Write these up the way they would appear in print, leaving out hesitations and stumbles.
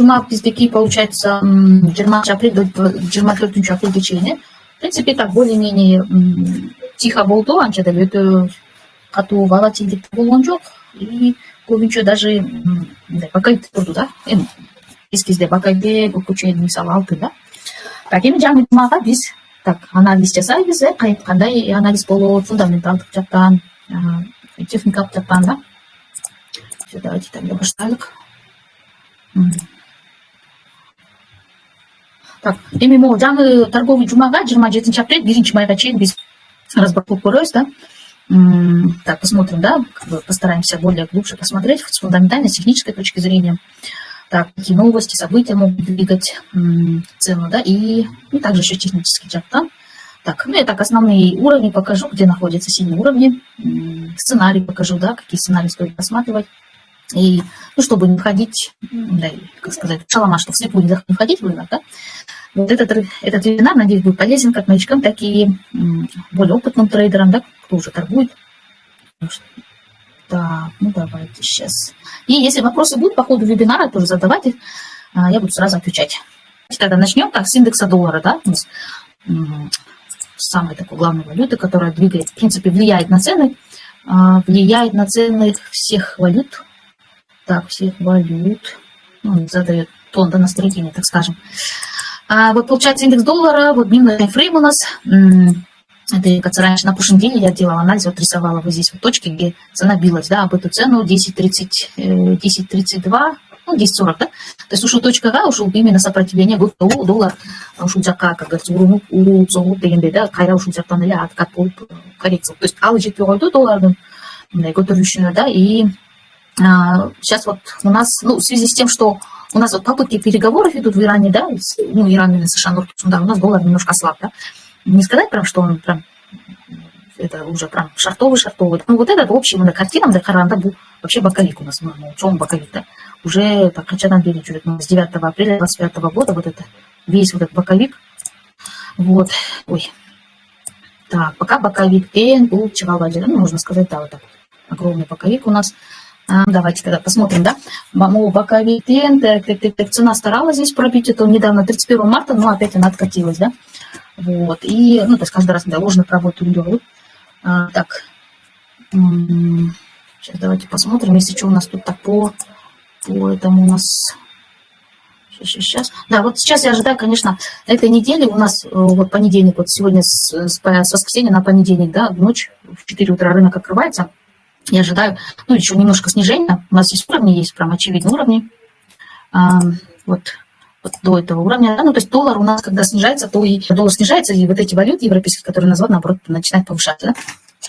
Журма пиздеки получается 20 апреля до 24 апреля течение. В принципе, так более-менее тихо болду, анчада өтө катуу волатилдик болгон жок. И көбүнчө даже бакайт турду да. Эми биз кезде бакайде көчөдө мисалы 6 да. Так, эми жаңы жумага биз так анализ жасайбыз, кандай анализ болот, фундаменталдык жактан, техникалык жактан да. Давайте тогда баштайлык. Так, эми могу жаңы торговый жумага 27 апрель 1 майга чейин биз разборку көрөбүз да. Так, посмотрим, да, постараемся более глубже посмотреть с фундаментальной, с технической точки зрения. Так, какие новости, события могут двигать цену, да, и также еще технический чат там. Так, ну я так основные уровни покажу, где находятся сильные уровни, сценарий покажу, да, какие сценарии стоит рассматривать. И, ну, чтобы не входить, да, как сказать, шалома, чтобы вслепую не входить в рынок, да. Вот этот вебинар, надеюсь, будет полезен как новичкам, так и более опытным трейдерам, да, кто уже торгует. Так, ну давайте сейчас. И если вопросы будут по ходу вебинара, тоже задавайте, я буду сразу отвечать. Тогда начнем так с индекса доллара, да, самой такой главной валюты, которая двигает, в принципе, влияет на цены всех валют. Так, всех валют, ну, задает тон, да, настроение, так скажем. Вот получается индекс доллара, вот дневной таймфрейм у нас. Это, как раньше на прошлой неделе я делала анализ, вот рисовала вот здесь вот точки, где цена билась, да, об эту цену 10.32, ну, 10.40, да. То есть ушел точка А, ушел именно сопротивление, был доллар, ушел жака, как говорится, уру зовут дегенде, да, кайра ушел жактан или откат болып коррекция. То есть алы жетпей койду доллардың, көтөрүлүшүнө, да, и сейчас вот у нас, ну, в связи с тем, что у нас вот попытки переговоров идут в Иране, да, ну, Иран и США, да, у нас доллар немножко слаб, да. Не сказать прям, что он прям, это уже прям шартовый. Ну, вот этот общий картина, да, Харанда был вообще боковик у нас, ну, чем боковик, да. Уже так, начинает бери, с 9 апреля 25 года, вот это, весь вот этот боковик, вот, ой. Так, пока боковик Н был чеваладжи, ну, можно сказать, да, вот так, огромный боковик у нас. Давайте тогда посмотрим, да. Боковик Н, цена старалась здесь пробить, это недавно, 31 марта, но опять она откатилась, да. Вот, и, ну, то есть каждый раз, да, ложную работу делают. Так, сейчас давайте посмотрим, если что у нас тут так по этому у нас... Сейчас. Да, вот сейчас я ожидаю, конечно, этой недели у нас, вот понедельник, вот сегодня с воскресенья на понедельник, да, в ночь, в 4 утра рынок открывается. Я ожидаю, ну, еще немножко снижения. У нас здесь уровни есть, прям очевидные уровни. Вот до этого уровня. Да? Ну, то есть доллар у нас, когда снижается, то и доллар снижается, и вот эти валюты европейские, которые названы, наоборот, начинают повышаться. Да?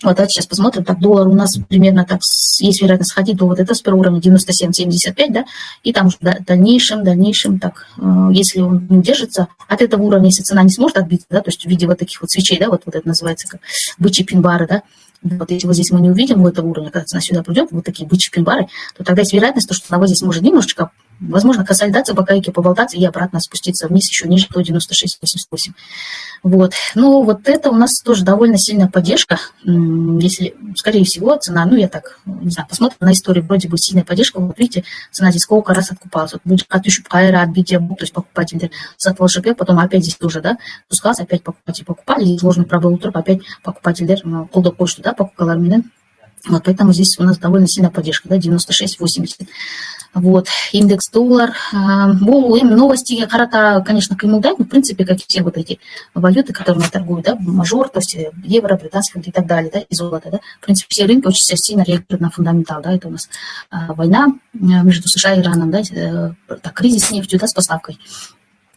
Вот давайте сейчас посмотрим. Так, доллар у нас примерно так, есть вероятность сходить до вот этого с первого уровня 97.75, да, и там уже в дальнейшем, так, если он не удержится, от этого уровня, если цена не сможет отбиться, да, то есть в виде вот таких вот свечей, да, вот это называется как бычьи пин-бары, да, вот если вот здесь мы не увидим у этого уровня, когда цена сюда придет, вот такие бычьи пин-бары, то тогда есть вероятность, что она вот здесь может немножечко, возможно, консолидация, боковике поболтаться и обратно спуститься вниз еще ниже до 96.88. Вот. Ну, вот это у нас тоже довольно сильная поддержка. Если, скорее всего, цена, ну, я так, не знаю, посмотрим на историю, вроде бы сильная поддержка. Вот видите, цена здесь сколько раз откупалась. Вот будет отпущу кайра, отбитие, то есть покупатель затвор ЖП, потом опять здесь тоже, да, пускался, опять покупатель покупали, здесь сложный пробыл утроп, опять покупатель, колдо почту, да, покупал арминен. Вот, поэтому здесь у нас довольно сильная поддержка, да, 96.80. Вот, индекс доллар. Новости карата, конечно, каймулдать, но в принципе, как и все вот эти валюты, которыми торгуют, да, мажор, то есть евро, британский фунт и так далее, да, и золото, да. В принципе, все рынки очень сильно реагируют на фундаментал, да, это у нас война между США и Ираном, да, так, кризис с нефтью, да, с поставкой.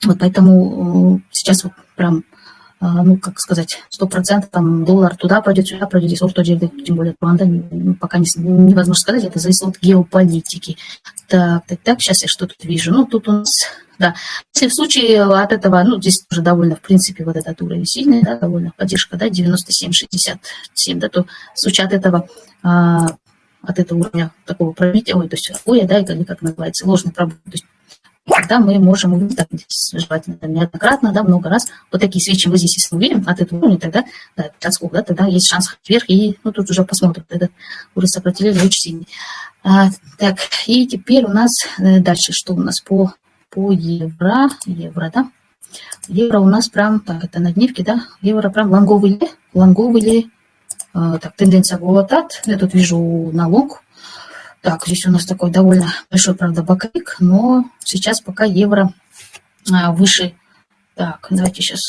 Вот поэтому сейчас вот прям, ну, как сказать, 100% там доллар туда пойдет, сюда пойдет, здесь орто жерде, тем более Руанда, пока невозможно сказать, это зависит от геополитики. Так, сейчас я что тут вижу. Ну, тут у нас, да, если в случае от этого, ну, здесь уже довольно, в принципе, вот этот уровень сильный, да, довольно поддержка, да, 97.67, да, то в случае от этого уровня такого пробития, то есть боя, да, или как называется, ложный пробой, то есть тогда мы можем увидеть, так, желательно неоднократно, да, много раз, вот такие свечи мы здесь, если увидим от этого уровня, тогда, да, отскок, да, тогда есть шанс вверх, и, ну, тут уже посмотрим, этот уровень сопротивления очень сильный. Так, и теперь у нас дальше, что у нас по по евро, да. Евро у нас прям, так, это на дневке, да, евро прям лонговый, так, тенденция голотат, я тут вижу на лонг. Так, здесь у нас такой довольно большой, правда, боковик, но сейчас пока евро выше. Так, давайте сейчас,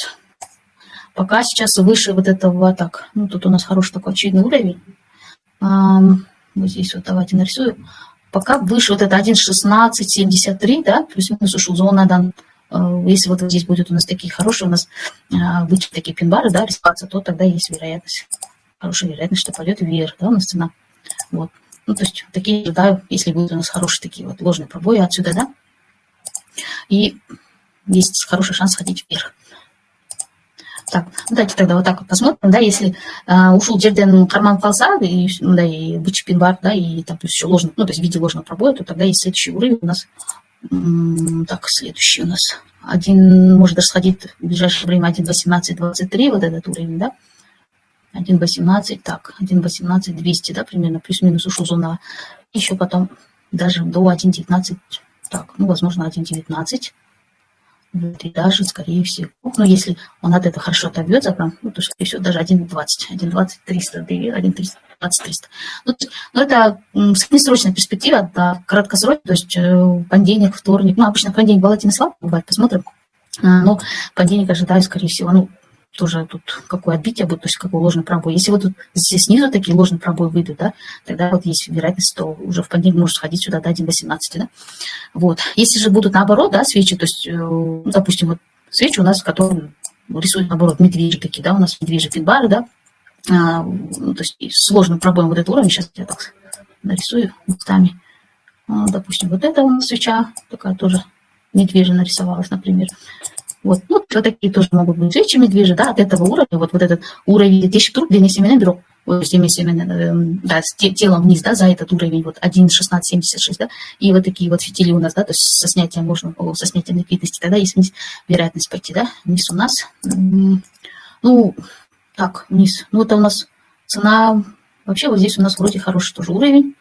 пока сейчас выше вот этого, так, ну тут у нас хороший такой очевидный уровень. Вот здесь вот давайте нарисую. Пока выше вот это 1.1673, да, плюс-минус ушел зона, да. Если вот здесь будет у нас такие хорошие, у нас быть такие пин-бары, да, рисоваться, то тогда есть вероятность, хорошая вероятность, что пойдет вверх, да, у нас цена. Вот. Ну, то есть такие, да, если будут у нас хорошие такие вот ложные пробои отсюда, да, и есть хороший шанс ходить вверх. Так, давайте тогда вот так вот посмотрим, да, если ушел жерден карман фалса, и, да, и бычий пин-бар, да, и там плюс еще ложный, ну, то есть в виде ложного пробоя, то тогда есть следующий уровень у нас. Так, следующий у нас один, может даже сходить в ближайшее время 1.1823, вот этот уровень, да, 1.18, так, 1.18-200, да, примерно, плюс-минус ушел зона, еще потом даже до 1.19, так, ну, возможно, 1.19, и даже, скорее всего, ну, если он от этого хорошо отобьется, прям, ну, то, скорее всего, даже 1.20, 1.300. Ну, это среднесрочная перспектива, да, краткосрочная, то есть понедельник, вторник, ну, обычно понедельник волатильный слаб, бывает, посмотрим, но понедельник ожидаю, скорее всего, ну, тоже тут какое отбитие будет, то есть какой ложный пробой. Если вот тут здесь снизу такие ложные пробои выйдут, да, тогда вот есть вероятность, что уже в понедельник может сходить сюда до 1.18, да. Вот. Если же будут наоборот, да, свечи, то есть, ну, допустим, вот свечи у нас, которые рисуют наоборот медвежьи такие, да, у нас медвежьи пин-бары, да, ну, то есть с сложным пробоем вот этот уровень, сейчас я так нарисую местами. Допустим, вот это у нас свеча такая тоже медвежья нарисовалась, например. Вот, ну, вот такие тоже могут быть свечи медвежьи, да, от этого уровня, вот этот уровень 1000 труб, длинное семенное бюро, да, с телом вниз, да, за этот уровень, вот 1.1676, да, и вот такие вот фитили у нас, да, то есть со снятием со снятием ликвидности, тогда есть вниз вероятность пойти, да, вниз у нас, ну, так, вниз, ну, это у нас цена, вообще вот здесь у нас вроде хороший тоже уровень,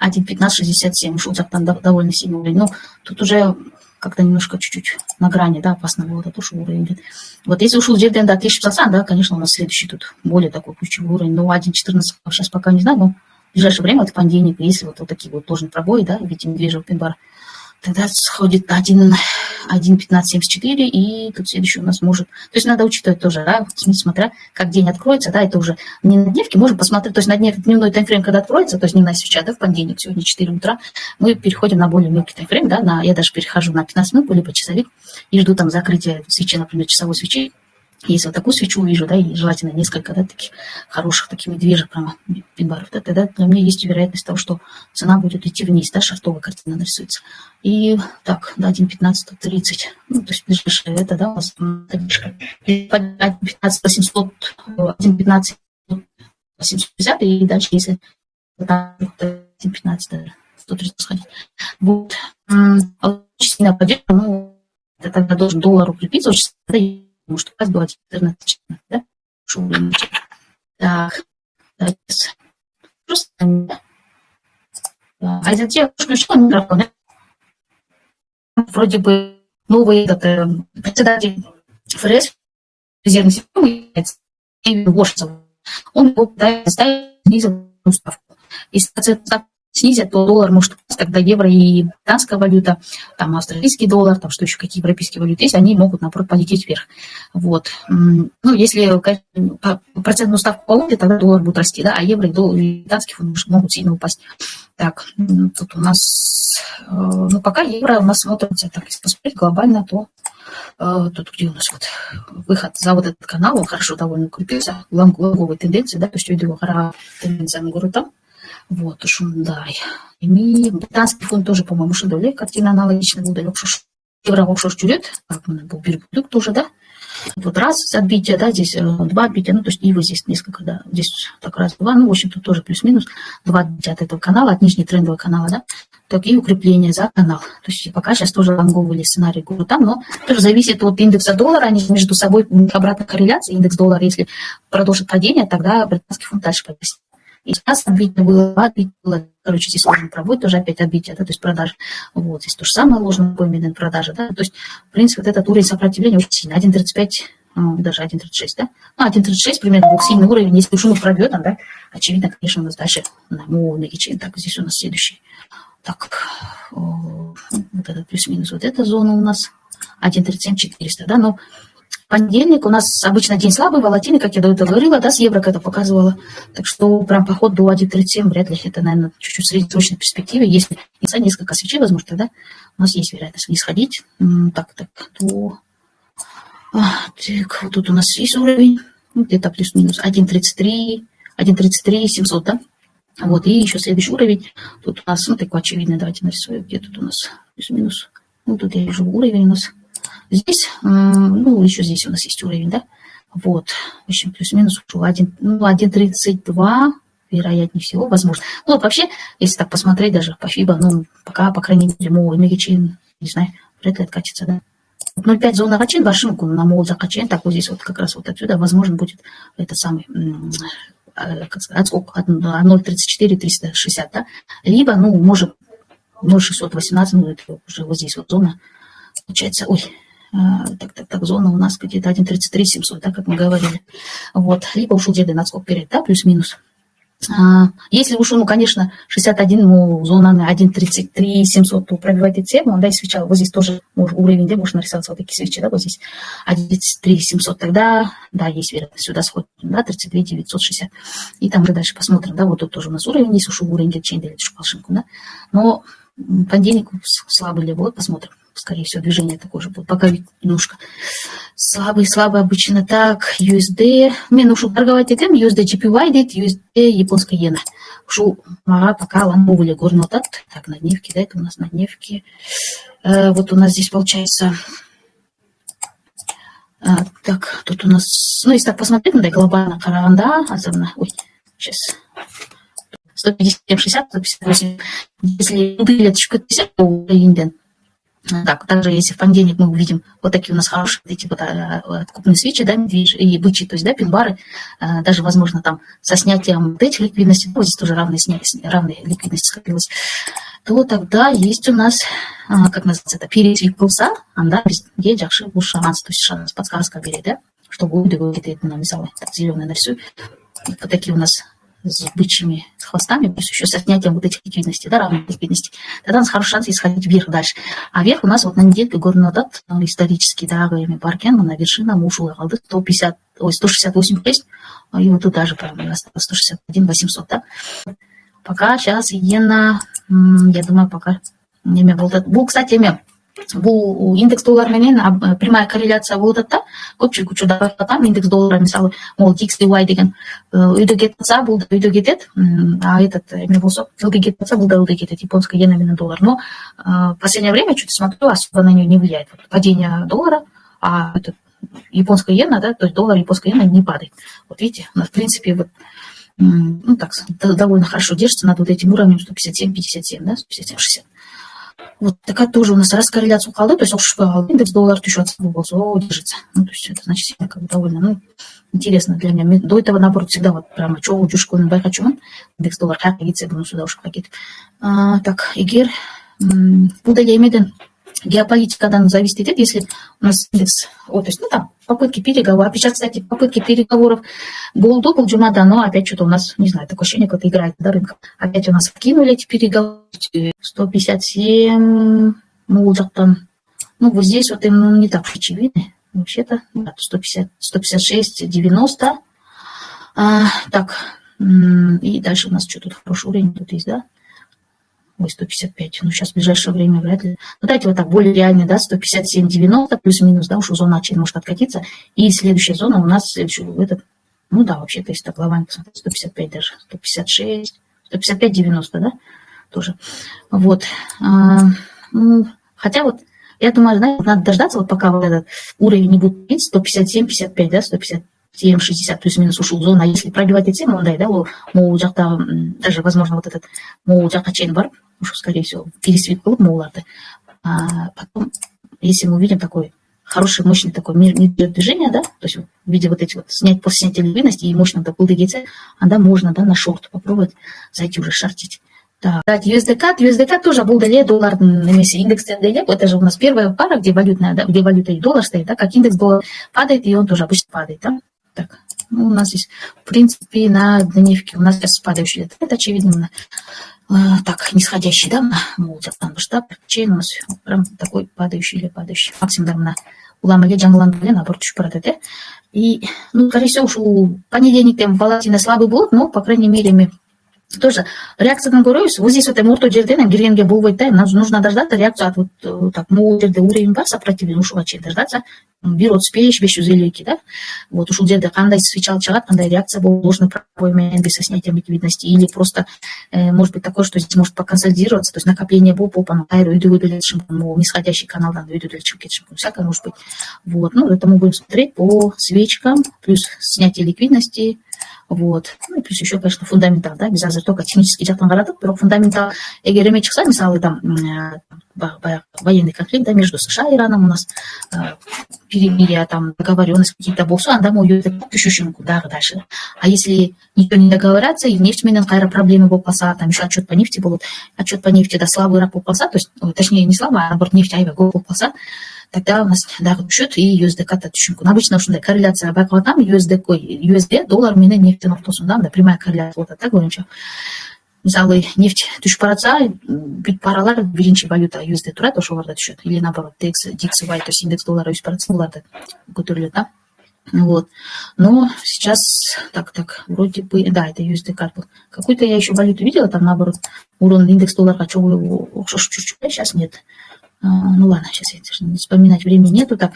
1.1567, ушел там довольно сильный уровень, но тут уже как-то немножко чуть-чуть на грани, да, опасно было, это тоже уровень. Вот если ушел жерден до 1500, да, конечно, у нас следующий тут более такой ключевой уровень, но 1.14 сейчас пока не знаю, но в ближайшее время, это понедельник, если вот такие вот ложные пробои, да, в виде медвежьего пин-бара, тогда сходит 1.1574, и тут следующий у нас может... То есть надо учитывать тоже, да, смотря как день откроется, да, это уже не на дневке, можем посмотреть, то есть на дневной таймфрейм, когда откроется, то есть дневная свеча, да, в понедельник, сегодня 4 утра, мы переходим на более мелкий таймфрейм, да, я даже перехожу на 15 минут, либо часовик, и жду там закрытия свечи, например, часовой свечи. Если вот такую свечу увижу, да, и желательно несколько, да, таких хороших, таких медвежьих прямо пин-баров, да, тогда для меня есть вероятность того, что цена будет идти вниз, да, шартовая картина нарисуется. И так, да, 1.15-130, ну, то есть ближайшее это, да, у нас 1.15-800, 1.15-850, и дальше, если 1.15-130 сходить. Вот, очень сильно поддержка, ну, это тогда должен доллар укрепиться, очень сильно, потому что упасть было 14, да? Так, просто, а затем включила микрофон, вроде бы новый председатель ФРС, резервной системы, он его снизил ставку. Если ставку снизят, то доллар может упасть, тогда евро и британская валюта, там австралийский доллар, там что еще, какие европейские валюты есть, они могут, наоборот, полететь вверх. Вот. Ну, если процентную ставку повысить, тогда доллар будет расти, да, а евро и британский фунт могут сильно упасть. Так, тут у нас, ну, пока евро у нас смотрится, так, если посмотреть глобально, то тут где у нас вот выход за вот этот канал, он хорошо довольно укрепился, лонговой тенденции, да, то есть видео хорошая тенденция на гору там. Вот, Шундай. И британский фунт тоже, по-моему, Шудоле, картина аналогичная была. Евро офшор чурет, как он был перепуток тоже, да. Вот раз отбитие, да, здесь два отбития, ну, то есть ивы здесь несколько, да, здесь так раз, два, ну, в общем, тут тоже плюс-минус, два отбития от этого канала, от нижней трендового канала, да, такие укрепления за канал. То есть пока сейчас тоже лонговый сценарий город там, но тоже зависит от индекса доллара, они между собой обратная корреляция, индекс доллара, если продолжит падение, тогда британский фунт дальше повесит. И сейчас отбитие было, отбитие было. Короче, здесь ложный пробой, тоже опять отбитие, да, то есть продажа. Вот, здесь то же самое, ложный пробой, медленная продажа, да. То есть, в принципе, вот этот уровень сопротивления очень сильный. 1.35, даже 1.36, да. Ну, 1.36 примерно был сильный уровень. Если уж он пробьет, да, очевидно, конечно, у нас дальше на ячейке. Так, здесь у нас следующий. Так, вот этот плюс-минус, вот эта зона у нас 1.37 400, да, но понедельник у нас обычно день слабый, волатильный, как я до этого говорила, да, с евро это показывала. Так что прям поход до 1.37 вряд ли, это, наверное, чуть-чуть в среднесрочной перспективе. Если несколько свечей, возможно, тогда у нас есть вероятность вниз ходить. Так, то... Так, вот тут у нас есть уровень, где-то плюс-минус 1.33 700, да. Вот, и еще следующий уровень. Тут у нас, ну, такой очевидный, давайте нарисую, где тут у нас плюс-минус. Ну, тут я вижу уровень у нас. Здесь, ну, еще здесь у нас есть уровень, да. Вот, в общем, плюс-минус 1.32, вероятнее всего, возможно. Ну, вот вообще, если так посмотреть даже по FIBA, ну, пока, по крайней мере, мегачин, не знаю, вряд ли откатится, да. 0,5 зона качен, башимку на мол закачен, так вот здесь вот как раз вот отсюда, возможно, будет это самый... как сказать, отскок от 0.34 360, да, либо, ну, может 0.618, ну, это уже вот здесь вот зона, получается, так, зона у нас где-то 1.33 700, да, как мы говорили, вот, либо ушел где-то на отскок перед, да, плюс-минус. Если ушел, ну, конечно, 61, ну, зона на 1.33 700, то пробивает эти тему, да, и свеча, вот здесь тоже уровень, где можно нарисоваться вот такие свечи, да, вот здесь 1.33 700, тогда, да, есть вероятность, сюда сходит, да, 32 960, и там уже дальше посмотрим, да, вот тут тоже у нас уровень, есть ушел уровень, где чейн делит шпалшинку, да, но понедельник слабый левый, посмотрим, скорее всего, движение такое же будет, пока немножко слабый обычно. Так, USD, мен ушу торговать этим, USD GPY дейт, USD японская иена. Ушу, пока ламбовали горный вот так, на дневке, да, это у нас на дневке. Вот у нас здесь получается, так, тут у нас, ну, если так посмотреть, ну, да, глобально караванда, особенно, сейчас, 150, 60, 158, если уделять 50, то инден. Так, также если в понедельник мы увидим вот такие у нас хорошие эти вот откупные свечи, да, медвежьи и бычьи, то есть, да, пин-бары, даже, возможно, там со снятием вот этих ликвидностей, ну, здесь тоже равные ликвидности скопилось, то тогда есть у нас, как называется, это пересвик плюса, да, где джакши был шанс, то есть шанс, подсказка берет, да, что будет, это написала, так, зеленый нарисую, вот такие у нас с бычьими хвостами, плюс еще со снятием вот этих ликвидностей, да, равных ликвидностей, тогда у нас хороший шанс исходить вверх дальше. А вверх у нас вот на недельке горный дат, исторический, да, баркен, на вершина ушел, 168 есть, и вот тут даже прям осталось 161 800, да. Пока сейчас иена, я думаю, пока не был, кстати, бұл индекс долларменен прямая корреляция болып жатады да, көпшілік учурда байқатамын, индекс доллара мысалы ол XDY деген үйде кетіп жатса бұл да үйде кетеді, а этот болса ылғи кетіп жатса бұл да ылғи кетеді, японская иена менен доллар. Но в последнее время что-то смотрю, особо на нее не влияет вот, падение доллара, а этот, японская иена, да, то есть доллар японская иена не падает. Вот видите, у нас в принципе вот, ну так довольно хорошо держится над вот этим уровнем 157-57, да, 157-60. Вот такая тоже у нас раз корреляция уколы, то есть индекс доллар держится. Ну, то есть это значит сильно как бы довольно, ну, интересно для меня. До этого, наоборот, всегда вот прямо чего удюшку байқачумын, индекс доллар как едется, ну, сюда уж пакет. Так, егер удалемеден геополитикадан зависит, если у нас индекс, то есть, ну, там, попытки переговоров, сейчас, кстати, попытки переговоров голду, полджумада, но опять что-то у нас, не знаю, такое ощущение, как играет до рынка. Опять у нас вкинули эти переговоры, 157, ну, вот здесь вот им не так очевидно, вообще-то, 150, 156, 90, так, и дальше у нас что тут хороший уровень, тут есть, да? 155, ну сейчас в ближайшее время вряд ли. Ну давайте вот так, более реальный, да, 157, 90, плюс-минус, да, уж зона очередь может откатиться. И следующая зона у нас, этот, ну да, вообще-то, если так глобально посмотреть, 155 даже, 156, 155, 90, да, тоже. Вот. Хотя вот, я думаю, знаете, надо дождаться, вот пока вот этот уровень не будет бить, 157, 55, да, 157, 60 плюс-минус ушел зона. А если пробивать эти темы, да, даже, возможно, вот этот чейн бар, уж, скорее всего, пересвет клуб молаты. Потом, если мы увидим такой хороший, мощный такой движение, да, то есть в виде вот этих вот после снятия ликвидности и мощного такого ДГЦ, да, можно, да, на шорт попробовать зайти уже шортить. Так, USD-CAD тоже был далее доллар на месте. Индекс ТНД, это же у нас первая пара, где валютная, да, где валюта и доллар стоит, да, как индекс доллар падает, и он тоже обычно падает, да. Так, ну, у нас здесь, в принципе, на дневке у нас сейчас падающий это очевидно, так, нисходящий, да, там штаб, чейн у нас прям такой падающий или падающий. Максимум на уламали джанглан, наоборот, шпарат, и, ну, скорее всего, у понедельник там волатильно слабый блок, но, по крайней мере, тоже реакциядан көрөбүз. Вот здесь вот орто жерден киргенге болбойт да. Нам нужно дождаться реакцию от вот так, могул жерде уровень бар сопротивления ушуга чейин дождаться. 1.35-552, да. Вот ушул жерде кандай свечал чыгат, кандай реакция болуп, ложный пробой менен без снятия ликвидности, или просто может быть такое, что здесь может поконсолидироваться, то есть накопление болуп, опа, кайра үйдү өйдөлөчү мүмкүн, нисходящий каналдан өйдөлөчү кетиши мүмкүн, всякое может быть. Вот, ну это мы будем смотреть по свечкам, плюс снятие ликвидности. Вот. Ну и плюс еще, конечно, фундаментал, да, без азыр только технический жактан карадык, бирок фундаментал эгер эме чыкса, мисалы там военный конфликт, да, между США и Ираном у нас перемирие, там договоренность какие-то болсо, анда могут түшүшү мүмкүн дальше. А если ничего не договорятся, и нефть менен кайра проблемы болуп калса, там еще отчет по нефти будет, отчет по нефти да слабыйраак болуп калса, то есть, точнее не слабо, а наоборот нефть аябай көп болуп калса, тогда у нас дагы түшөт и USD-CAD түшүшү мүмкүн. Обычно ушундай корреляция байкалып атам, USD доллар менен нефттин ортосунда мындай прямая корреляция болуп атат да, көбүнчө. Мисалы нефть түшүп баратса, бүт паралар биринчи валюта USD турат, ошолордо түшөт. Или наоборот, DXY, то есть индекс доллара өсүп баратса, буларда көтөрүлөт, да. Вот. Но сейчас, так, вроде бы, да, это USD-CAD был. Какую-то я еще валюту видела, там наоборот, урон индекс доллара, чуть-чуть, сейчас нет. Ну ладно, сейчас я даже не вспоминать, времени нету. Так,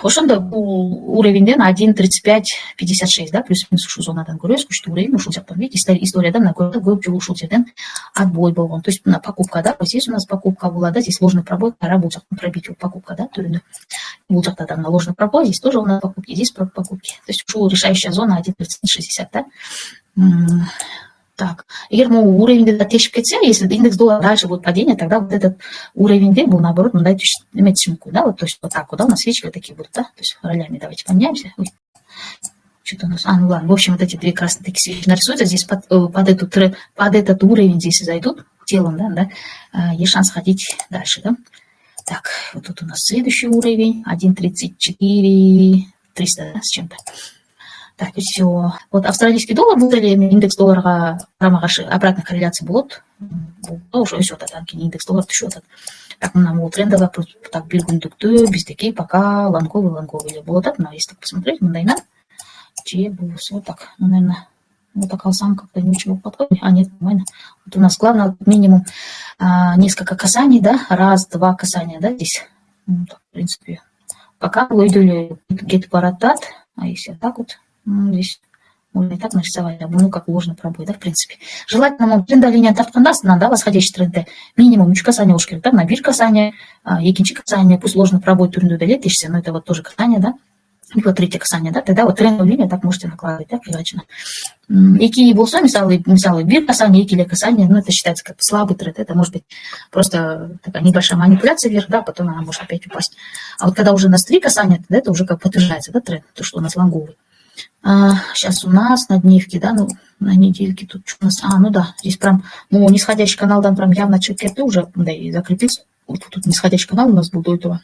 ошондо уровень 1.3556, да, плюс-минус ушул зонадан көрөбүз, күчтүү уровень, ушул жактан, видите, историяда мына көп жолу ушул жерден отбой болгон. То есть на покупка, да, вот здесь у нас покупка была, да, здесь ложный пробой, пора бул жактан пробить покупка, да, түрүндө. Бул жакта там ложный пробой, здесь тоже у нас покупки, здесь покупки. То есть ушул решающая зона 1.3060, да. Так, егер мы уровень тешип кетсе, если индекс доллара дальше будет падение, тогда вот этот уровень был наоборот, ну дайте меточку, да, вот, то есть вот так вот, да, у нас свечки вот такие будут, да, то есть ролями давайте поменяемся. Ой, что-то у нас, ну ладно, в общем, вот эти две красные такие свечи нарисуются, здесь под этот уровень здесь зайдут телом, да, есть шанс ходить дальше, да. Так, вот тут у нас следующий уровень, 1.34, 300, да, с чем-то. Так, и все. Вот австралийский доллар был ли индекс доллара обратной корреляции болот. Уже все одан кейін индекс доллар түшүп атат. Так, мына могу трендовый так белгүндүктүү биздики пока лонговый болот атат. Но если так посмотреть, мындайна же болсо так, ну, наверное, вот так алсам как-то не очень подходит. А нет, нормально. Вот у нас главное минимум несколько касаний, да, раз-два касания, да, здесь. Ну, так, в принципе, пока выйдали get паратат, а если так вот. Ну, здесь можно и так нарисовать, ну, как ложный пробой, да, в принципе. Желательно, тренда линия тартканда, да, восходящий тренде, минимум 3 касания уж керек, да, на 1 касание, екинчи касание, пусть ложный пробой түрінде дәлетешься, но это вот тоже касание, да, и вот 3 касание, да, тогда вот трендовую линию так можете накладывать, да, привычно. Эки болсо, мисалы 1 касание, эки касание, ну, это считается как слабый тренд, это может быть просто такая небольшая манипуляция вверх, да, потом она может опять упасть. А вот когда уже у нас 3 касания, тогда это уже как подтверждается, да, тренд, то, что у нас лонговый. Сейчас у нас на дневке, да, ну, на недельке тут что у нас, ну да, здесь прям, ну, нисходящий канал, там прям явно чекеты уже, да, и закрепился. Вот тут нисходящий канал у нас был до этого.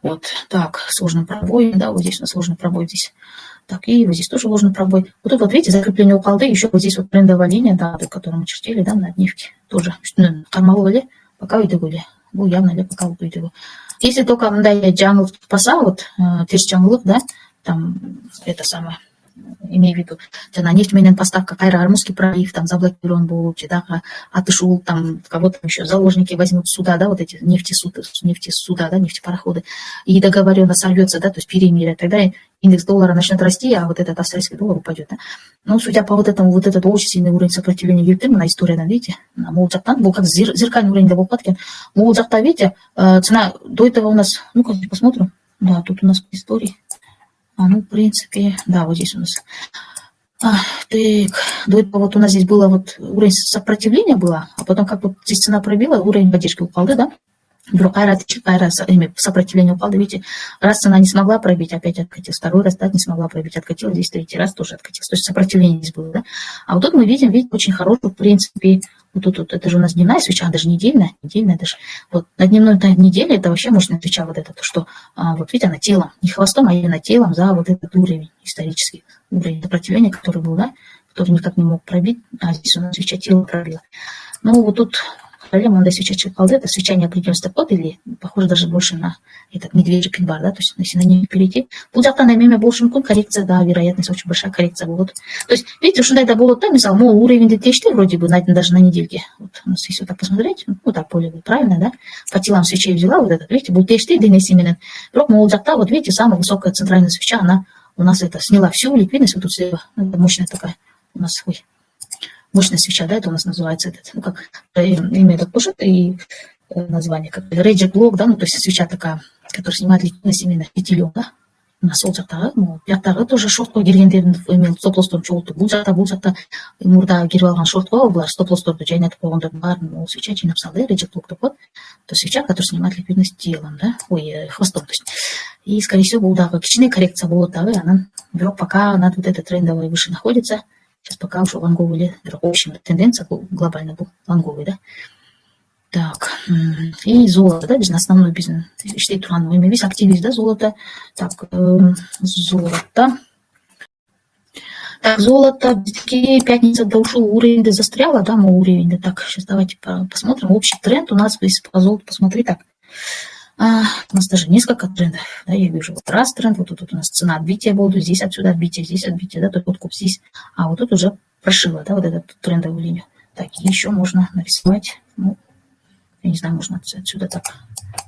Вот, так, сложный пробой, да, вот здесь у нас сложный пробой здесь. Так, и вот здесь тоже ложный пробой. Вот тут вот, видите, закрепление уколды, еще вот здесь вот трендовая линия, да, которую мы чертили, да, на дневке тоже. Кармаловали, пока выйдегули. Ну, явно ли пока выйдегу. Если только, да, я джангл спасал, вот, терс джанглов, да, там, это самое, имею в виду, на нефть менен поставка кайра Армузский пролив, там заблокирован был, да, отошел, там, кого-то еще заложники возьмут сюда, да, вот эти нефтесуда, да, нефтепароходы, и договоренно сорвется, да, то есть перемирие, тогда индекс доллара начнет расти, а вот этот австралийский доллар упадет, да. Ну, судя по вот этому, вот этот очень сильный уровень сопротивления вильтым, на история, видите, на Молджактан был как зеркальный уровень до Волпатки. Молджакта, видите, цена до этого у нас, ну-ка, посмотрим, да, тут у нас истории. Ну, в принципе, да, вот здесь у нас. Так, до этого вот у нас здесь было вот уровень сопротивления было, а потом как вот здесь цена пробила, уровень поддержки упал, да? Вдруг раз сопротивление упало, видите, раз цена не смогла пробить, опять откатилась, второй раз не смогла пробить, откатилась, здесь третий раз тоже откатилась. То есть сопротивление здесь было, да. А вот тут мы видим, видите, очень хорошую, в принципе, вот тут, это же у нас дневная свеча, даже недельная даже. Вот на дневной неделе это вообще мощная свеча вот эта, то что, вот видите, она телом, не хвостом, а именно телом за вот этот уровень, исторический уровень сопротивления, который был, да, который никак не мог пробить, а здесь у нас свеча телом пробила. Ну, вот тут проблема, надо свеча чекалды, это свеча неопределенности под или похоже даже больше на этот медвежий пин-бар, да, то есть если на ней перейти. Пулжакта на имя больше коррекция, да, вероятность очень большая коррекция будет. То есть, видите, что это было там, мисал, мол, уровень DT4 вроде бы, даже на недельке. Вот у нас если вот так посмотреть, ну так, более правильно, да, по телам свечей взяла вот этот, видите, будет DT4, ДНС именно. Рок Молджакта, вот видите, самая высокая центральная свеча, она у нас это сняла всю ликвидность, вот тут слева, это мощная такая у нас, мощная свеча, да, это у нас называется этот, ну как, имя это пушит и название, как Рейджер Блок, да, ну то есть свеча такая, которая снимает ликвидность именно фитилем, да, на сол жақтағы, ну, пияқтағы тоже шортқа келгендерін имел стоп-лосстарын жолды, бұл жақта мұрда келіп алған шортқа, бұлар стоп-лосстарды жайнатып қойғандардың барын, ол свеча жинап салды, Рейджер Блок деп қойды, то свеча, которая снимает ликвидность телом, да, хвостом, то есть. И, скорее всего, бұлдағы кішкене коррекция болады дағы, она, вдруг пока над вот этой трендовой выше находится. Сейчас пока уже лонговый или общая тенденция глобально был лонговый, да. Так, и золото, да, основной бизнес. Считай, туран, весь активист, да, золото. Так, золото. Так, золото, пятница до ушел уровень, да, застряла, да, мой уровень, да, так, сейчас давайте посмотрим. Общий тренд у нас, если по золоту посмотреть, так. У нас даже несколько трендов, да, я вижу, вот раз тренд, вот тут у нас цена отбития будет, здесь отсюда отбитие, здесь отбитие, да, тут откуп здесь, а вот тут уже прошила, да, вот эту трендовую линию. Так, еще можно нарисовать, ну, я не знаю, можно отсюда так,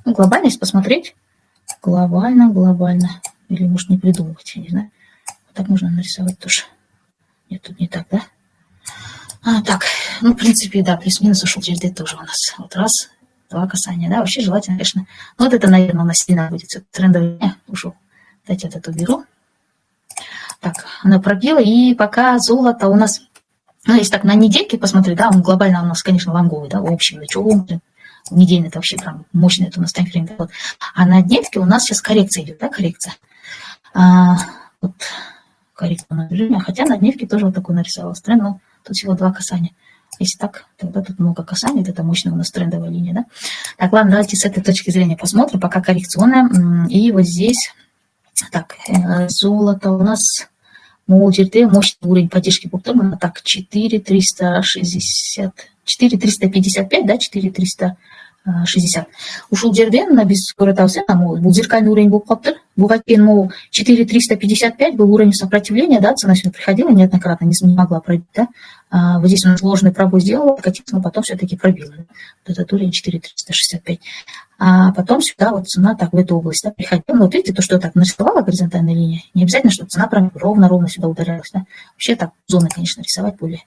ну, глобально, если посмотреть, глобально, или может не придумывать, я не знаю, вот так можно нарисовать тоже, нет, тут не так, да, так, ну, в принципе, да, плюс-минус ушел через D тоже у нас, вот раз, два касания, да, вообще желательно, конечно. Ну, вот это, наверное, у нас сильно будет трендовый. Ушел. Давайте вот это уберу. Так, она пробила, и пока золото у нас, ну, если так на недельке посмотреть, да, он глобально у нас, конечно, лонговый, да, в общем, недельный это вообще прям мощный, это у нас таймфрейм, да, вот. А на дневке у нас сейчас коррекция идет, да, коррекция. Вот, коррекция на движение, хотя на дневке тоже вот такой нарисовалась тренд, но тут всего два касания. Если так, тогда тут много касаний, это мощная у нас трендовая линия, да. Так, ладно, давайте с этой точки зрения посмотрим, пока коррекционная. И вот здесь, так, золото у нас, мощный уровень поддержки повторно, так, 4,355, да, 4,360. Ушел жерден, на без скоротался, был зеркальный уровень был коптер, был 4,355 был уровень сопротивления, да, цена сюда приходила неоднократно, не могла пробить, да. Вот здесь он сложный пробой сделал, но потом все-таки пробила. Да? Вот этот уровень 4,365. А потом сюда вот цена так в эту область, да, приходила. Ну, вот видите, то, что я так нарисовала горизонтальная линия, не обязательно, чтобы цена прям ровно сюда ударялась, да. Вообще так зоны, конечно, рисовать более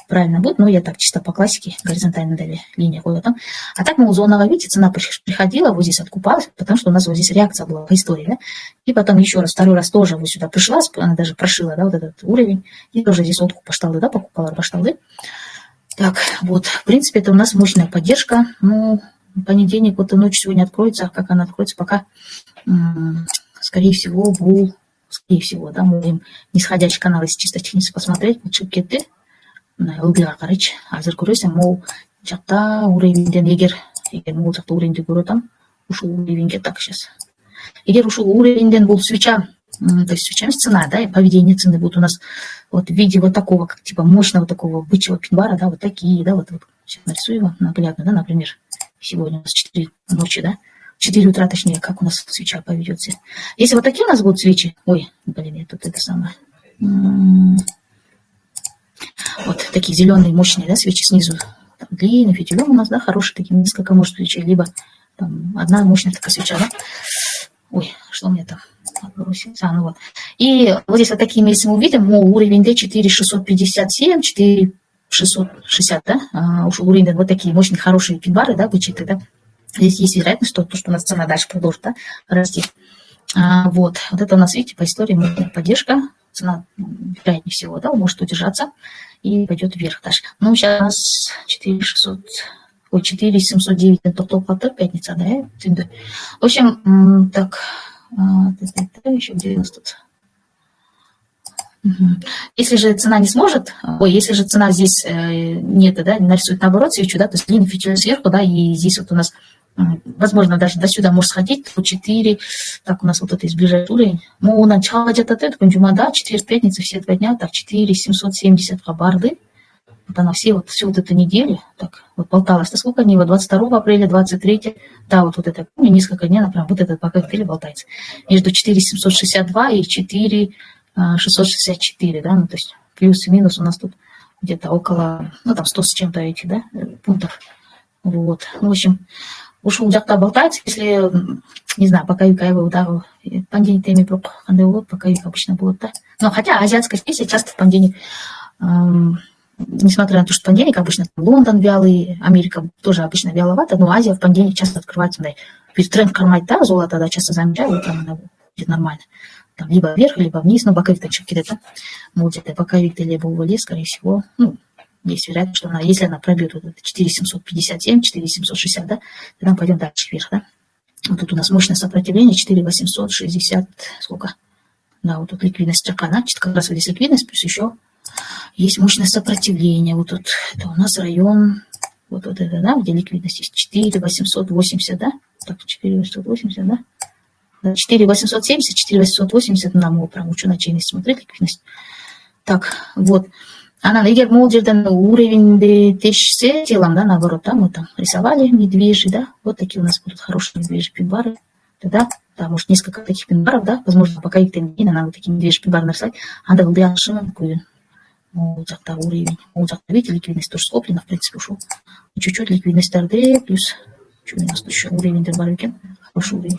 правильно будет, но я так чисто по классике горизонтально дали линия ходит там. А так, мол, зоновая, видите, цена приходила, вот здесь откупалась, потому что у нас вот здесь реакция была по истории, да. И потом еще раз, второй раз тоже вот сюда пришла, она даже прошила, да, вот этот уровень, и тоже здесь откуп пошталды, да, покупала пошталды. Так, вот, в принципе, это у нас мощная поддержка. Ну, понедельник, вот и ночь сегодня откроется, как она откроется, пока, скорее всего, да, мы будем нисходящий канал, если чисто технически посмотреть, чип кетти. Ылдыға қарайчы, азыр көресің, мол жақта уровеньден, егер мол жақта уровеньді көретін, ушул уровеньге так сейчас. Егер ушул уровеньден бұл свеча, то есть свеча цена, да, и поведение цены будет у нас вот в виде вот такого, как типа мощного такого бычьего пин-бара, да, вот такие, да, вот сейчас нарисую его наглядно, да, например, сегодня у нас 4 ночи, да, 4 утра, точнее, как у нас свеча поведется. Если вот такие у нас будут свечи, ой, блин, я тут это самое... Вот такие зеленые, мощные, да, свечи снизу. Там длинный фитилем у нас, да, хороший, такие несколько, может, свечей, либо там одна мощная такая свеча, да. Ой, что у меня там отбросилось? Ну вот. И вот здесь вот такие, если мы увидим, уровень D 4,657, 4,660, да, уж уровень, вот такие мощные, хорошие пин-бары, да, бычиты, да. Здесь есть вероятность, что то, что у нас цена дальше продолжит, да, расти. Вот это у нас, видите, по истории мощная поддержка. Цена, вероятнее всего, да, может удержаться и пойдет вверх даже. Ну, сейчас у нас ой, 4709 токтолуп калыптыр, пятница, да, түндө. В общем, так, еще где у нас тут? Если же цена не сможет, если же цена здесь нет, да, нарисует наоборот свечу, да, то есть длинный фитиль сверху, да, и здесь вот у нас, возможно, даже до сюда может сходить, по 4, так, у нас вот это есть ближайший уровень. Ну, начало где-то, да, четверг, пятница, все 2 дня, так, 4770 барды. Вот она всю вот эту неделю, так, вот болталась-то сколько дней, вот 22 апреля, 23, да, вот это, помню, несколько дней, например, вот этот пока коктейль болтается. Между 4762 и 4664, да, ну, то есть плюс и минус у нас тут где-то около, ну, там 100 с чем-то этих, да, пунктов. Вот, в общем, уж у жақта болтается, если, не знаю, пока его, да, понедельник теми проб, пока обычно будет, да. Но хотя азиатская специя часто в понедельник, несмотря на то, что в понедельник обычно Лондон вялый, Америка тоже обычно вяловато, но Азия в понедельник часто открывается, да, тренд кармать, да, золото, да, часто замечаю, там будет нормально. Там либо вверх, либо вниз, но боковик-то какие-то, может, боковик-то либо уволез, скорее всего, ну, есть вероятность, что если она пробьет вот это 4757, 4760, да, тогда мы пойдем дальше вверх, да. Вот тут у нас мощное сопротивление 4860, сколько? Да, вот тут ликвидность черкана, как раз вот здесь ликвидность, плюс еще есть мощное сопротивление. Вот тут это у нас район, вот это, да, где ликвидность есть 4880, да, так, 4880, да. 4870, 4880 нам прям учу на чейность смотреть ликвидность. Так, вот. Она егер мол жерден уровень тешсе телом, да, наоборот, да, мы там рисовали медвежий, да, вот такие у нас будут хорошие медвежьи пин-бары. Тогда, да, может, несколько таких пин-баров, да, возможно, пока их не надо вот такие медвежьи пин-бары нарисовать. Анда был дряншим, такой, уровень. Видите, ликвидность тоже скоплена, в принципе, ушел. Чуть-чуть ликвидность РД, плюс, что у нас тут еще уровень Дербарукен, хороший уровень.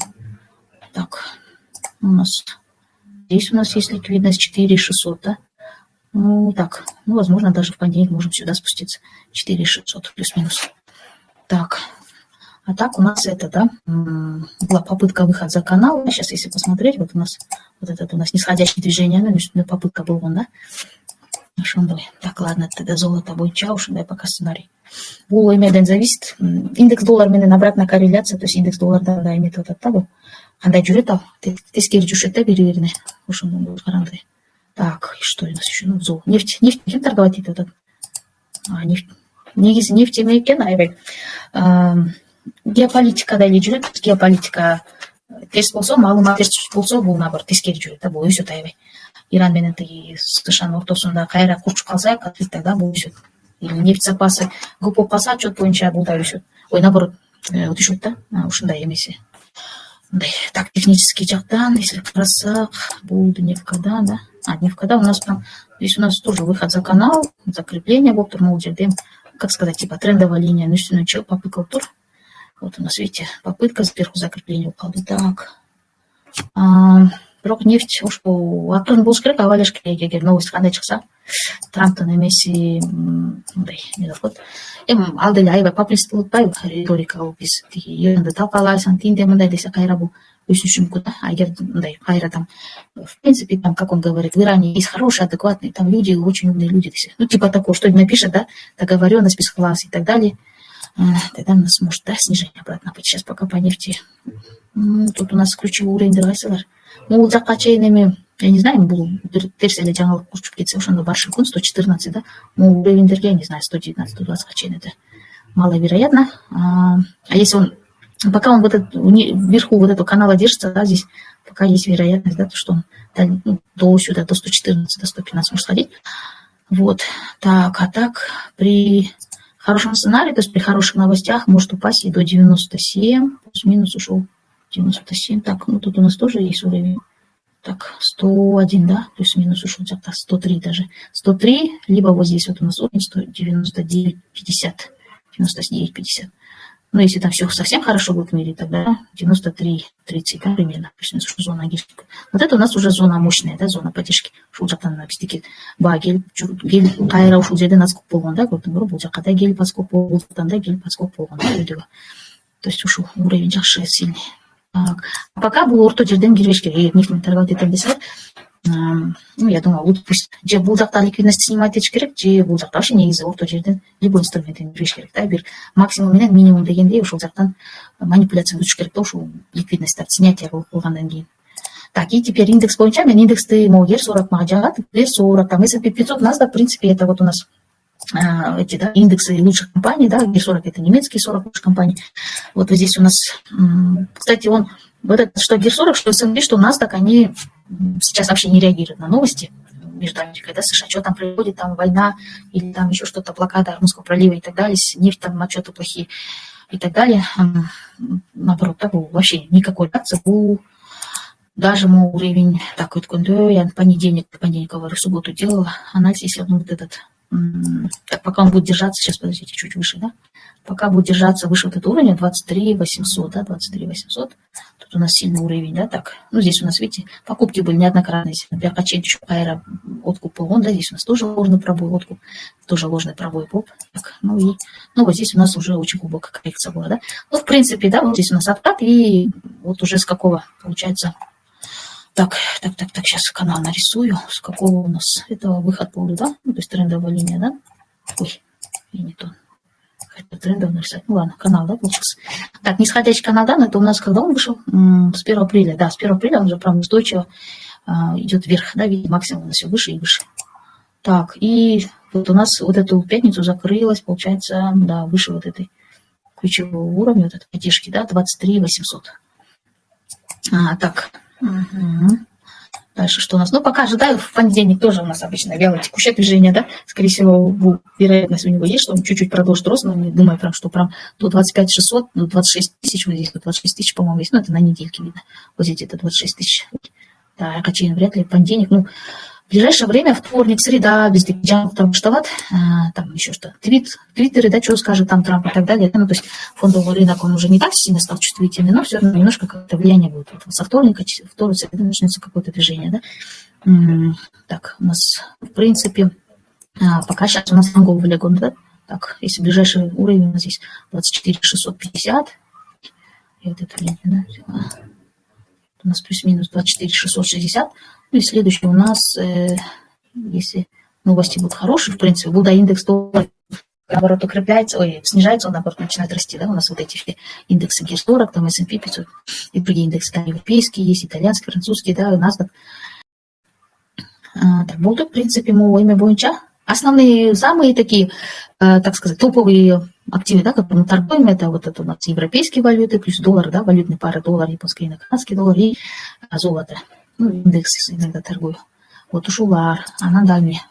Так, у нас здесь у нас есть ликвидность 4600, да? Ну, так, ну, возможно, даже в понедельник можем сюда спуститься. 4600 плюс-минус. Так, а так у нас это, да, была попытка выхода за канал. Сейчас, если посмотреть, вот у нас, вот этот у нас нисходящее движение, ну, попытка была, вон, да? Так, ладно, тогда золото бойынша уж, дай пока сценарий. Бұл емеден зависит. Индекс доллар менен обратная корреляция, то есть индекс долларда да эмет атат да бул. Кандай жүрөт ал? Тескери жүрүшөт да бири-бирине. Ошондон караңгы. Так, и что у нас еще? Ну, зол. Нефть ким торговать етіп? Нефть. Негізі нефть еме екен, айбай. Геополитикада эле жүрөт. Геополитика терс болсо, маалымат терс болсо, бул наоборот тескери жүрөт да, бул өсөт айбай. Иран менен тиги СШнын ортосунда кайра курчуп калса, конфликт тогда бул өсөт. Или нефть запасы көп болуп калса, отчет боюнча бул да өсөт. Ой, наоборот, өтүшөт да. Ушундай эмеси. Так, технический жактан, если карасак, бул нефткада, да. Нефткада у нас там, здесь у нас тоже выход за канал, закрепление, вот мол, как сказать, типа трендовая линия, ну, что, попытка тур. Вот у нас, видите, попытка сверху закрепления упала. Так. Бирок нефть ушул атын болуш керек, авалешке эгер новость кандай чыкса, Трамптын эмеси мындай не доход. Ал деле аябай популист болуп атпайбы, риторика болуп биз тиги Иранды талкалайсың, тинде мындай десе кайра бул өсүшү мүмкүн да. Эгер мындай кайра там, в принципе, там, как он говорит, в Иране есть хорошие, адекватные там люди, очень умные люди, ну типа такого, что напишет, да, договоренность без класса и так далее. Тогда у нас может, да, снижение обратно быть. Сейчас пока по нефти. Тут у нас ключевой уровень драйсалар. Бул жакка чейин эми, я не знаю, бул терс эле жаңылык курчуп кетсе, ошондо барышы мүмкүн 114, да. Могул уровендерге, не знаю, 119, 120 чейин, это маловероятно. А если он, пока он вот вверху вот этого канала держится, да, здесь пока есть вероятность, да, что он до сюда, до 114, до 115 может сходить. Вот. Так, а так при хорошем сценарии, то есть при хороших новостях может упасть и до 97, плюс-минус ушел 97. Так, ну тут у нас тоже есть уровень. Так, 101, да, плюс-минус ушел где-то 103 даже. 103, либо вот здесь вот у нас уровень 199, 50, 99, 50. Но если там все совсем хорошо будет в мире, тогда 93, 30, да, примерно, плюс-минус зона агишки. Вот это у нас уже зона мощная, да, зона поддержки. Шул жактан написано, гель кайра ушул жерден аз көп болгон, да, көрдүңбү, бул жакка гель аз көп болгон, да, гель аз көп болгон, то есть ушул уровень жакшы, сильный. Так. А пока бул орто жерден кирбеш керек, эгер нефть менен торговать этем десе, ну, я думаю, лучше пусть же булдакта ликвидность снимать эч керек, же булдакта вообще негизи ок то жерден любой инструментин бериш керек да, бир максимум менен минимум дегендей ошол жактан манипуляция өтүш керек да, ушул ликвидность снятие кылгандан кийин. Так, и теперь индекс боюнча мен индексти могу гер 40 мага жагат, гер 40, там S&P 500, NASDAQ, в принципе, это вот у нас эти, да, индексы лучших компаний, да, гер 40 это немецкие 40 лучших компаний. Вот здесь у нас, кстати, он, вот это, что гер 40, что S&P, что NASDAQ, они сейчас вообще не реагируют на новости между Америкой, да, США, что там происходит, там война или там еще что-то, блокада Армузского пролива и так далее, нефть там отчеты плохие и так далее. Наоборот, да, вообще никакой реакции был. Даже мой уровень, так вот, я в понедельник, говорю, в субботу делала анализ, если он вот этот, так, пока он будет держаться, сейчас, подождите, чуть выше, да, пока будет держаться выше вот этого уровня, 23 800, да, 23 800, тут у нас сильный уровень, да, так, ну, здесь у нас, видите, покупки были неоднократные, например, Каченчик, Аэро, откуп он, да, здесь у нас тоже ложный пробой, откуп, тоже ложный пробой, поп, так, ну, и, ну, вот здесь у нас уже очень глубокая коррекция была, да, ну, в принципе, да, вот здесь у нас откат, и вот уже с какого, получается, так, сейчас канал нарисую. С какого у нас этого выход был, да? Ну, то есть трендовая линия, да? Ой, и не то. Хотя трендовый нарисовать. Ну ладно, канал, да, получился. Так, нисходящий канал, да, но это у нас когда он вышел? С 1 апреля. Да, с 1 апреля он уже прям устойчиво идет вверх, да, видите, максимум у нас все выше и выше. Так, и вот у нас вот эту пятницу закрылась, получается, да, выше вот этой ключевого уровня, вот этой поддержки, да, 23 800. Так. Угу. Дальше что у нас? Ну, пока ожидаю, в понедельник тоже у нас обычно вялое текущее движение, да. Скорее всего, вероятность у него есть, что он чуть-чуть продолжит рост, но не думаю, прям, что прям до 25 600, до 26 тысяч, вот здесь 26 тысяч, по-моему, есть. Ну, это на недельке видно. Вот здесь это 26 тысяч. Да, качели вряд ли понедельник. Ну, в ближайшее время, вторник, среда, без джамп, там штават, там еще что, твиттеры, да, что скажет там Трамп и так далее. Ну, то есть фондовый рынок, он уже не так сильно стал чувствительный, но все равно немножко как-то влияние будет. Вот со вторника, вторник, среда начнется какое-то движение, да. Так, у нас, в принципе, пока сейчас у нас лонговый легон, да. Так, если ближайший уровень у нас здесь 24 650, и вот эта линия, да, у нас плюс-минус 24 660. Ну и следующий у нас, если новости будут хорошие, в принципе, будет индекс доллара, наоборот, укрепляется, снижается, он, наоборот, начинает расти, да, у нас вот эти все индексы ГИР-40, там S&P 500 и другие индексы, там европейские, есть итальянские, французские, да, и NASDAQ. Так, будут, в принципе, мое имя боюнча. Основные, самые такие, так сказать, топовые активы, да, которые мы торгуем, это вот это у нас европейские валюты, плюс доллар, да, валютные пары доллар, японский и канадский доллар и золото. Ну, индексы иногда торгую. Вот ушулар, анандами.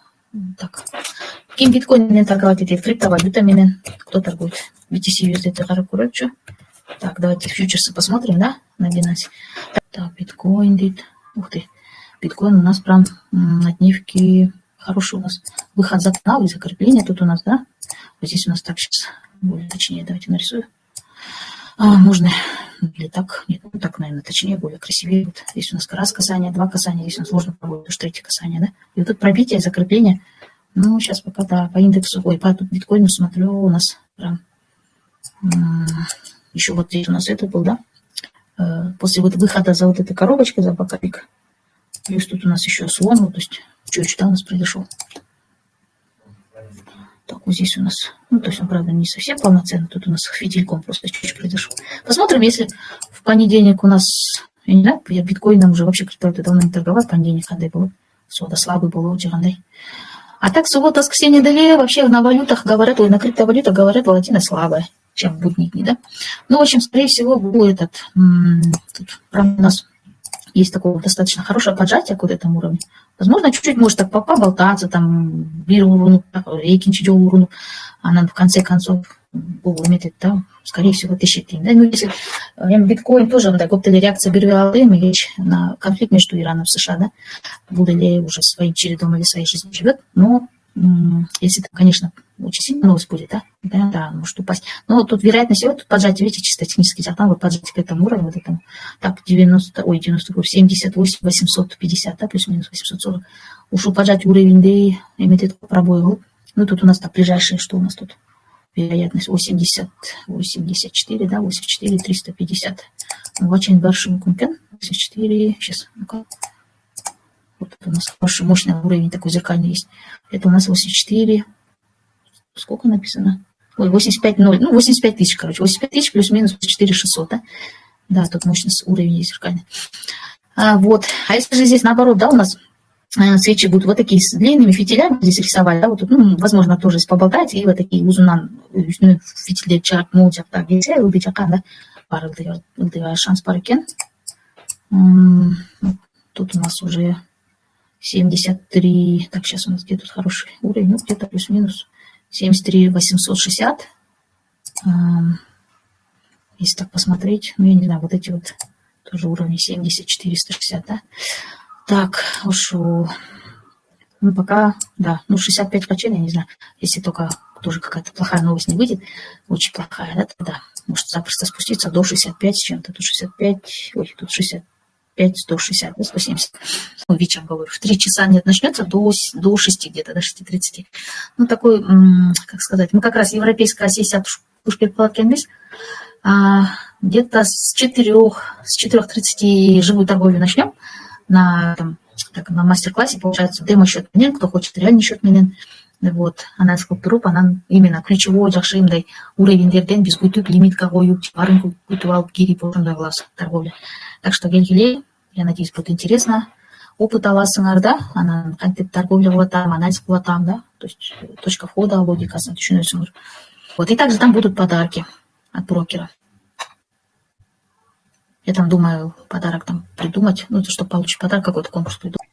Так. Каким биткоином торговать эти криптовалютами? Кто торгует? BTC, USD, это Так, давайте фьючерсы посмотрим, да, на Binance. Так, биткоин, ух ты, биткоин у нас прям от нефти хороший у нас выход за канал и закрепление тут у нас, да. Вот здесь у нас так сейчас, более точнее, давайте нарисую. Можно или так, нет, ну так, наверное, точнее, более красивее. Вот здесь у нас раз касание, два касания, здесь у нас сложно пробовать, уж третье касание, да. И вот тут пробитие, закрепление. Ну, сейчас пока, да, по индексу, по биткоину смотрю, у нас прям, еще вот здесь у нас это был, да, после вот выхода за вот этой коробочкой, за бакапик. Плюс тут у нас еще слон, то есть чуть-чуть, да, у нас произошел. Так, вот здесь у нас, ну, то есть он, правда, не совсем полноценный, тут у нас фитильком просто чуть-чуть произошел. Посмотрим, если в понедельник у нас, я не знаю, я биткоином уже вообще криптовалюты давно не торговал, в понедельник қандай было, сода слабый был, очень қандай. А так, суббота, воскресенье, далее вообще на валютах говорят, на криптовалютах говорят, волатильность слабая, чем в будние дни, да. Ну, в общем, скорее всего, будет этот, тут, правда, у нас есть такое достаточно хорошее поджатие к вот этому уровню. Возможно, чуть-чуть может так поболтаться, там, бир уруну, экинчи уруну, она в конце концов будет, да, скорее всего, 1000. Да? Ну, если биткоин тоже, да, коптили реакция бирвиалым, речь на конфликт между Ираном и США, да, будет ли уже своим чередом или своей жизнью живет, но если там, конечно, очень сильно новость будет, да, может упасть. Но тут вероятность, вот тут поджатие, видите, чисто технически там вот поджатие к этому уровню, вот этому, так, 78, 850, да, плюс-минус 840. Ушел поджать уровень, да, и имеет пробой. Ну, тут у нас так ближайшие, что у нас тут? Вероятность 80, 84, да, 84, 350. Очень большой кумпен, 84, сейчас, ну-ка. Вот это у нас хороший, мощный уровень такой зеркальный есть. Это у нас 84. Сколько написано? Ой, 85, 0. Ну, 85 тысяч, короче. 85 тысяч плюс-минус 4 600, да? Да, тут мощность уровень есть зеркальный. Вот. А если же здесь наоборот, да, у нас свечи будут вот такие с длинными фитилями здесь рисовать, да, вот тут, ну, возможно, тоже здесь поболтать, и вот такие узунан, фитили чарт, молчак, так, если вы бичака, да, пара шанс пары кен. Тут у нас уже 73, так, сейчас у нас где тут хороший уровень, ну, где-то плюс-минус 73 860. Если так посмотреть, ну, я не знаю, вот эти вот тоже уровни 70 460, да. Так, ушу. Ну, пока, да, ну, 65 качели, я не знаю, если только тоже какая-то плохая новость не выйдет, очень плохая, да, тогда может запросто спуститься до 65 с чем-то, тут 65, ой, тут 65, 160, да, 170, ну, вечером говорю, в 3 часа нет, начнется до 6 где-то, до 6:30. Ну, такой, как сказать, мы как раз европейская сессия Пушкин-Палаткин-Бис, где-то с 4:30 живую торговлю начнем на мастер-классе, получается, демо-счет менен, кто хочет реальный счет менен. Вот, она скульптуруп, она именно ключевой жакшимдай уровень без гутюк лимитка гою, парынку гутювал гири полный глаз торговля. Так что гель-гелей, я надеюсь, будет интересно. Опыт аласыңар, да, она контент торговля была там, анализ была там, да, то есть точка входа, логика, вот, и также там будут подарки от брокера. Я там думаю, подарок там придумать, ну, чтобы получить подарок, какой-то конкурс придумать.